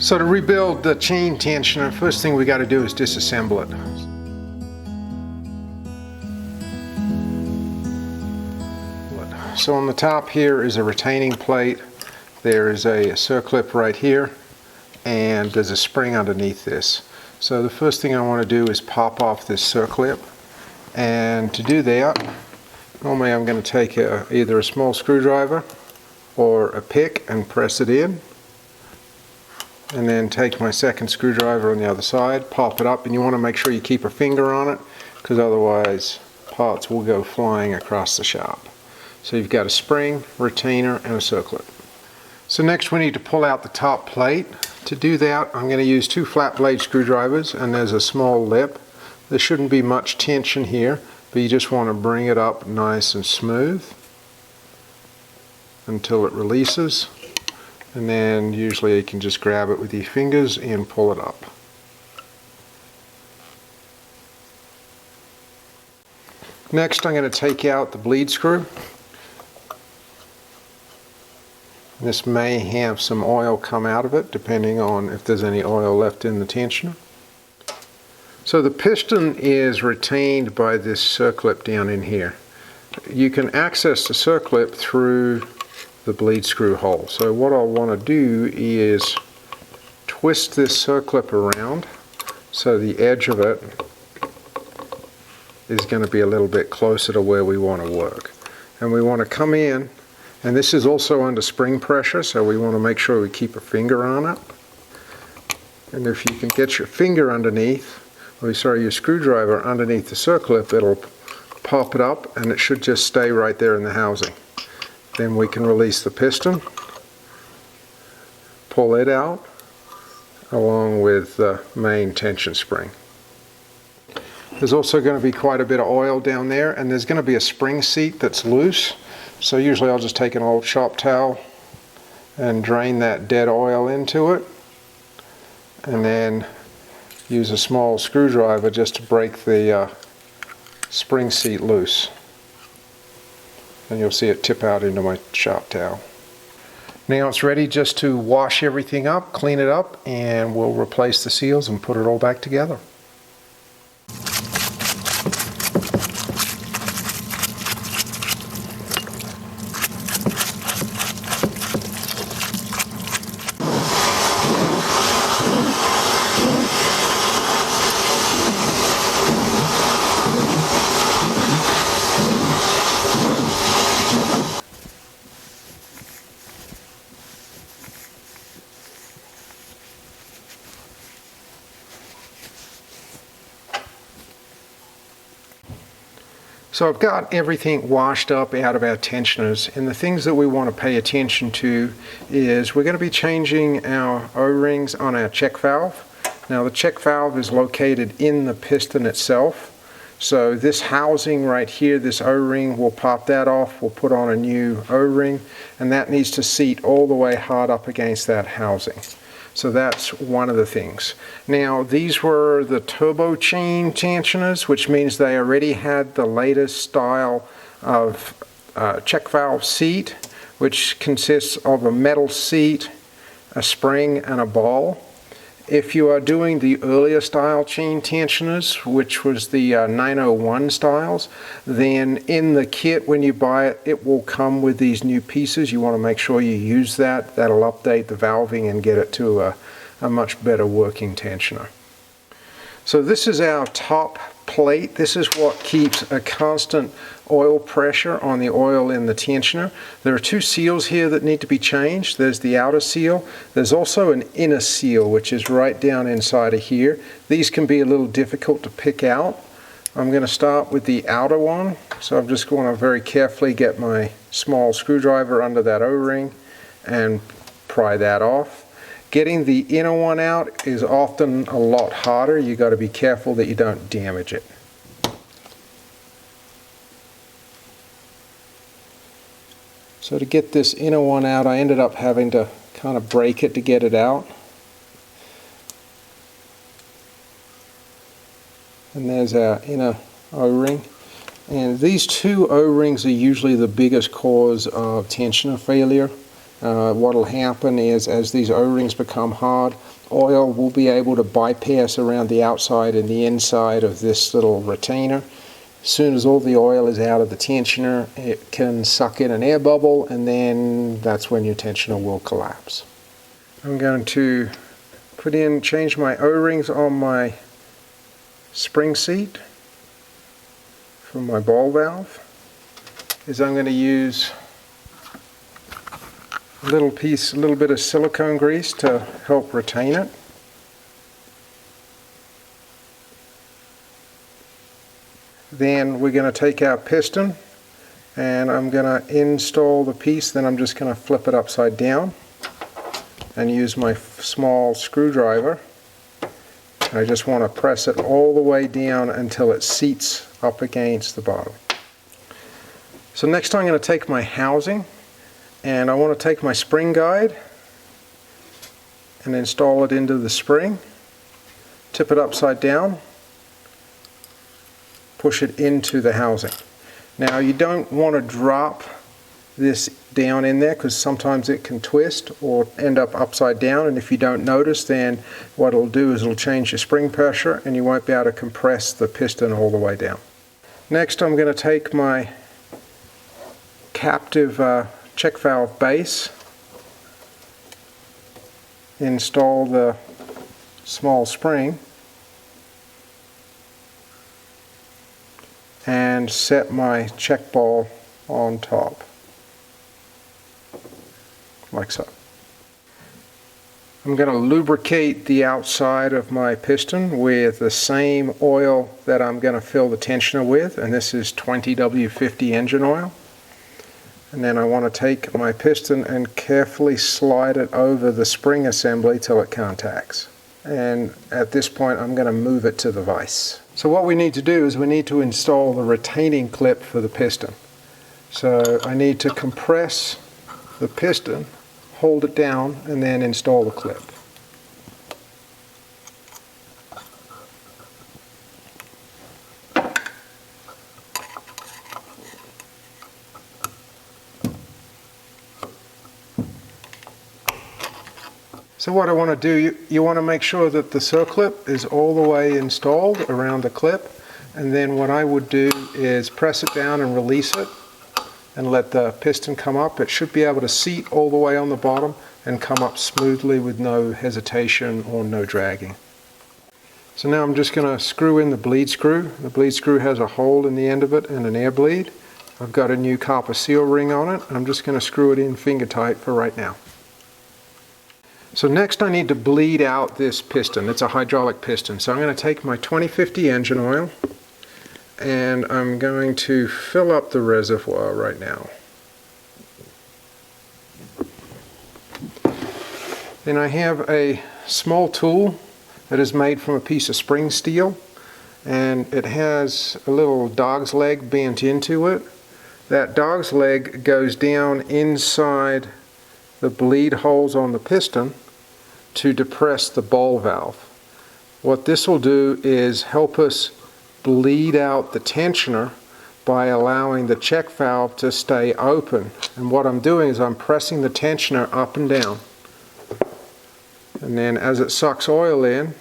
So to rebuild the chain tensioner, first thing we got to do is disassemble it. So on the top here is a retaining plate, there is a circlip right here, and there's a spring underneath this. So the first thing I want to do is pop off this circlip, and to do that, normally I'm going to take either a small screwdriver or a pick and press it in, and then take my second screwdriver on the other side, pop it up, and you want to make sure you keep a finger on it because otherwise parts will go flying across the shop. So you've got a spring, retainer, and a circlip. So next we need to pull out the top plate. To do that, I'm going to use two flat blade screwdrivers, and there's a small lip. There shouldn't be much tension here, but you just want to bring it up nice and smooth until it releases. And then usually you can just grab it with your fingers and pull it up. Next I'm going to take out the bleed screw. This may have some oil come out of it depending on if there's any oil left in the tensioner. So the piston is retained by this circlip down in here. You can access the circlip through the bleed screw hole. So what I'll want to do is twist this circlip around so the edge of it is going to be a little bit closer to where we want to work. And we want to come in, and this is also under spring pressure, so we want to make sure we keep a finger on it. And if you can get your finger underneath, your screwdriver underneath the circlip, it'll pop it up and it should just stay right there in the housing. Then we can release the piston, pull it out, along with the main tension spring. There's also going to be quite a bit of oil down there, and there's going to be a spring seat that's loose. So usually I'll just take an old shop towel and drain that dead oil into it, and then use a small screwdriver just to break the spring seat loose. And you'll see it tip out into my shop towel. Now it's ready just to wash everything up, clean it up, and we'll replace the seals and put it all back together. So I've got everything washed up out of our tensioners, and the things that we want to pay attention to is we're going to be changing our O-rings on our check valve. Now the check valve is located in the piston itself, so this housing right here, this O-ring, we'll pop that off, we'll put on a new O-ring, and that needs to seat all the way hard up against that housing. So that's one of the things. Now these were the turbo chain tensioners, which means they already had the latest style of check valve seat, which consists of a metal seat, a spring, and a ball. If you are doing the earlier style chain tensioners, which was the 901 styles, then in the kit when you buy it, it will come with these new pieces. You want to make sure you use that. That'll update the valving and get it to a much better working tensioner. So this is our top plate. This is what keeps a constant oil pressure on the oil in the tensioner. There are two seals here that need to be changed. There's the outer seal. There's also an inner seal, which is right down inside of here. These can be a little difficult to pick out. I'm going to start with the outer one. So I'm just going to very carefully get my small screwdriver under that O-ring and pry that off. Getting the inner one out is often a lot harder. You got to be careful that you don't damage it. So to get this inner one out, I ended up having to kind of break it to get it out. And there's our inner O-ring. And these two O-rings are usually the biggest cause of tensioner failure. What will happen is, as these O-rings become hard, oil will be able to bypass around the outside and the inside of this little retainer. As soon as all the oil is out of the tensioner, it can suck in an air bubble, and then that's when your tensioner will collapse. I'm going to change my O-rings on my spring seat from my ball valve. I'm going to use a little bit of silicone grease to help retain it. Then we're going to take our piston, and I'm going to install the piece. Then I'm just going to flip it upside down and use my small screwdriver. I just want to press it all the way down until it seats up against the bottom. So next I'm going to take my housing, and I want to take my spring guide and install it into the spring, tip it upside down, push it into the housing. Now you don't want to drop this down in there, because sometimes it can twist or end up upside down, and if you don't notice, then what it'll do is it'll change your spring pressure and you won't be able to compress the piston all the way down. Next I'm going to take my captive check valve base, install the small spring, and set my check ball on top, like so. I'm going to lubricate the outside of my piston with the same oil that I'm going to fill the tensioner with, and this is 20W50 engine oil. And then I want to take my piston and carefully slide it over the spring assembly till it contacts. And at this point I'm going to move it to the vise. So what we need to do is we need to install the retaining clip for the piston. So I need to compress the piston, hold it down, and then install the clip. So what I want to do, you want to make sure that the circlip is all the way installed around the clip, and then what I would do is press it down and release it and let the piston come up. It should be able to seat all the way on the bottom and come up smoothly with no hesitation or no dragging. So now I'm just going to screw in the bleed screw. The bleed screw has a hole in the end of it and an air bleed. I've got a new copper seal ring on it. I'm just going to screw it in finger tight for right now. So next I need to bleed out this piston. It's a hydraulic piston. So I'm going to take my 2050 engine oil and I'm going to fill up the reservoir right now. Then I have a small tool that is made from a piece of spring steel, and it has a little dog's leg bent into it. That dog's leg goes down inside the bleed holes on the piston to depress the ball valve. What this will do is help us bleed out the tensioner by allowing the check valve to stay open. And what I'm doing is I'm pressing the tensioner up and down. And then as it sucks oil in,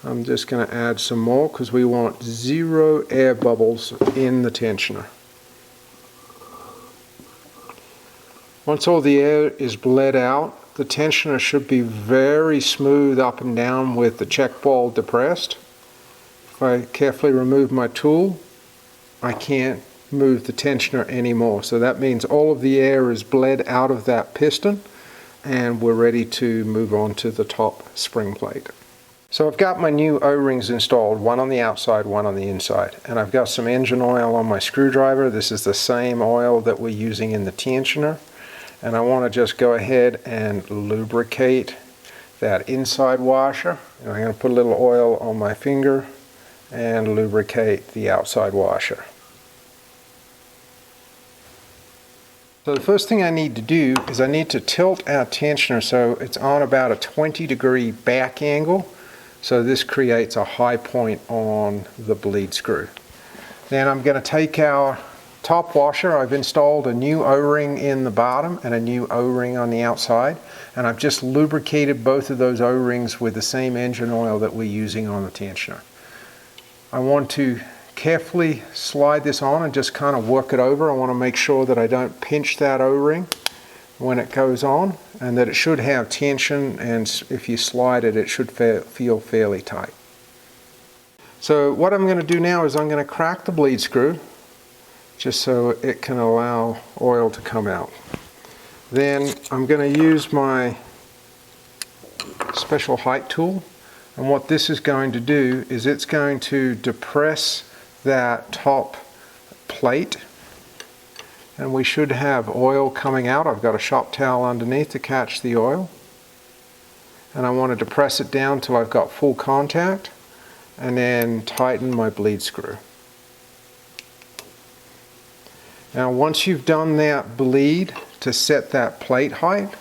I'm just going to add some more because we want 0 air bubbles in the tensioner. Once all the air is bled out, the tensioner should be very smooth up and down with the check ball depressed. If I carefully remove my tool, I can't move the tensioner anymore. So that means all of the air is bled out of that piston and we're ready to move on to the top spring plate. So I've got my new O-rings installed, one on the outside, one on the inside. And I've got some engine oil on my screwdriver. This is the same oil that we're using in the tensioner. And I want to just go ahead and lubricate that inside washer. And I'm going to put a little oil on my finger and lubricate the outside washer. So the first thing I need to do is I need to tilt our tensioner so it's on about a 20-degree back angle. So this creates a high point on the bleed screw. Then I'm going to take our top washer, I've installed a new O-ring in the bottom and a new O-ring on the outside, and I've just lubricated both of those O-rings with the same engine oil that we're using on the tensioner. I want to carefully slide this on and just kind of work it over. I want to make sure that I don't pinch that O-ring when it goes on, and that it should have tension, and if you slide it, it should feel fairly tight. So what I'm going to do now is I'm going to crack the bleed screw just so it can allow oil to come out. Then I'm going to use my special height tool, and what this is going to do is it's going to depress that top plate, and we should have oil coming out. I've got a shop towel underneath to catch the oil, and I want to depress it down till I've got full contact, and then tighten my bleed screw. Now once you've done that bleed to set that plate height,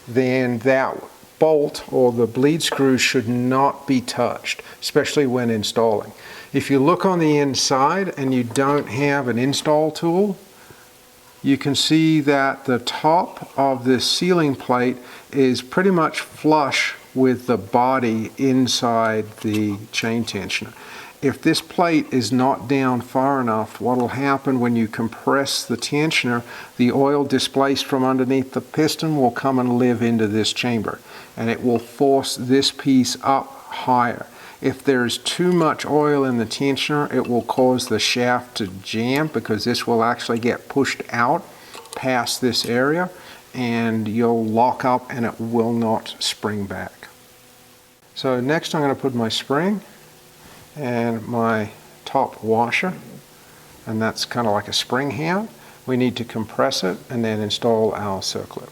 then that bolt or the bleed screw should not be touched, especially when installing. If you look on the inside and you don't have an install tool, you can see that the top of this sealing plate is pretty much flush with the body inside the chain tensioner. If this plate is not down far enough, what will happen when you compress the tensioner, the oil displaced from underneath the piston will come and live into this chamber, and it will force this piece up higher. If there's too much oil in the tensioner, it will cause the shaft to jam, because this will actually get pushed out past this area, and you'll lock up and it will not spring back. So next I'm going to put my spring and my top washer, and that's kind of like a spring hand. We need to compress it and then install our circlip.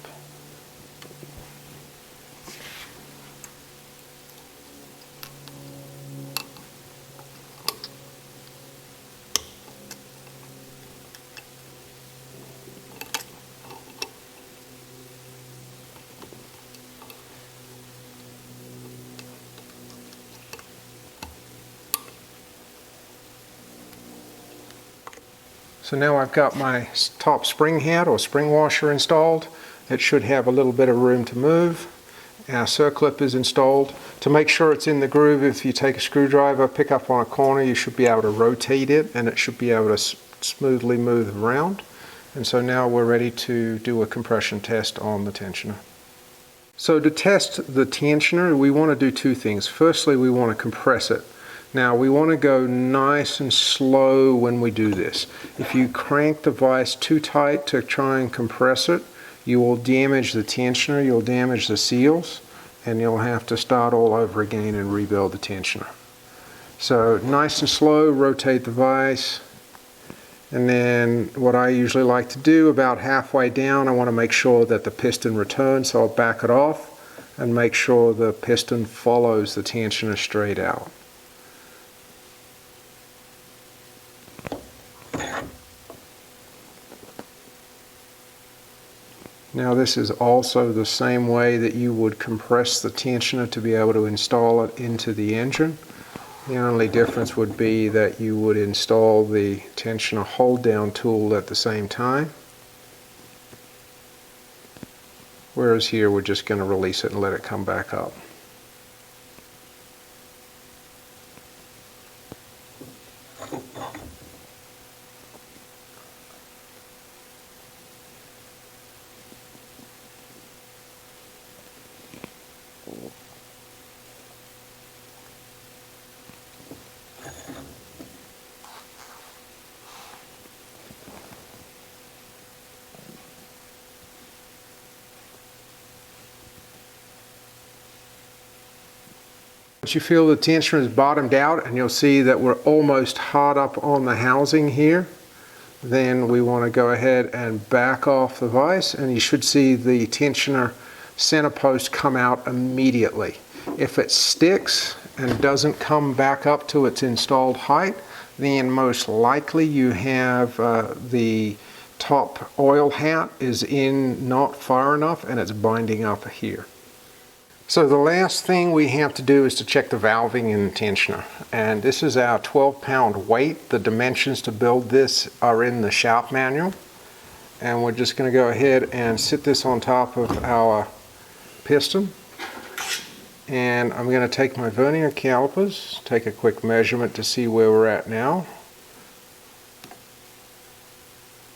So now I've got my top spring head or spring washer installed. It should have a little bit of room to move. Our circlip is installed. To make sure it's in the groove, if you take a screwdriver, pick up on a corner, you should be able to rotate it and it should be able to smoothly move around. And so now we're ready to do a compression test on the tensioner. So to test the tensioner, we want to do two things. Firstly, we want to compress it. Now we want to go nice and slow when we do this. If you crank the vise too tight to try and compress it, you will damage the tensioner, you'll damage the seals, and you'll have to start all over again and rebuild the tensioner. So nice and slow, rotate the vise, and then what I usually like to do, about halfway down, I want to make sure that the piston returns, so I'll back it off and make sure the piston follows the tensioner straight out. Now this is also the same way that you would compress the tensioner to be able to install it into the engine. The only difference would be that you would install the tensioner hold down tool at the same time. Whereas here we're just going to release it and let it come back up. Once you feel the tensioner is bottomed out, and you'll see that we're almost hot up on the housing here, then we want to go ahead and back off the vise, and you should see the tensioner center post come out immediately. If it sticks and doesn't come back up to its installed height, then most likely you have the top oil hat is in not far enough and it's binding up here. So the last thing we have to do is to check the valving in the tensioner. And this is our 12-pound weight. The dimensions to build this are in the shop manual. And we're just going to go ahead and sit this on top of our piston. And I'm going to take my vernier calipers, take a quick measurement to see where we're at now.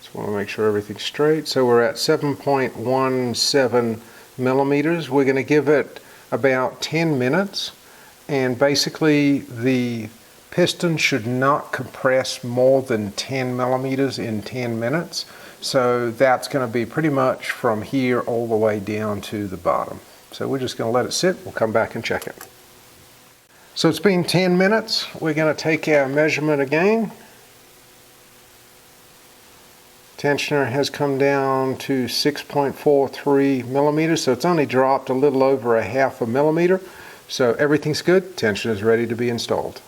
Just want to make sure everything's straight. So we're at 7.17 millimeters. We're going to give it about 10 minutes, and basically the piston should not compress more than 10 millimeters in 10 minutes. So that's going to be pretty much from here all the way down to the bottom. So we're just going to let it sit. We'll come back and check it. So it's been 10 minutes. We're going to take our measurement again. Tensioner has come down to 6.43 millimeters, so it's only dropped a little over a half a millimeter. So everything's good. Tensioner is ready to be installed.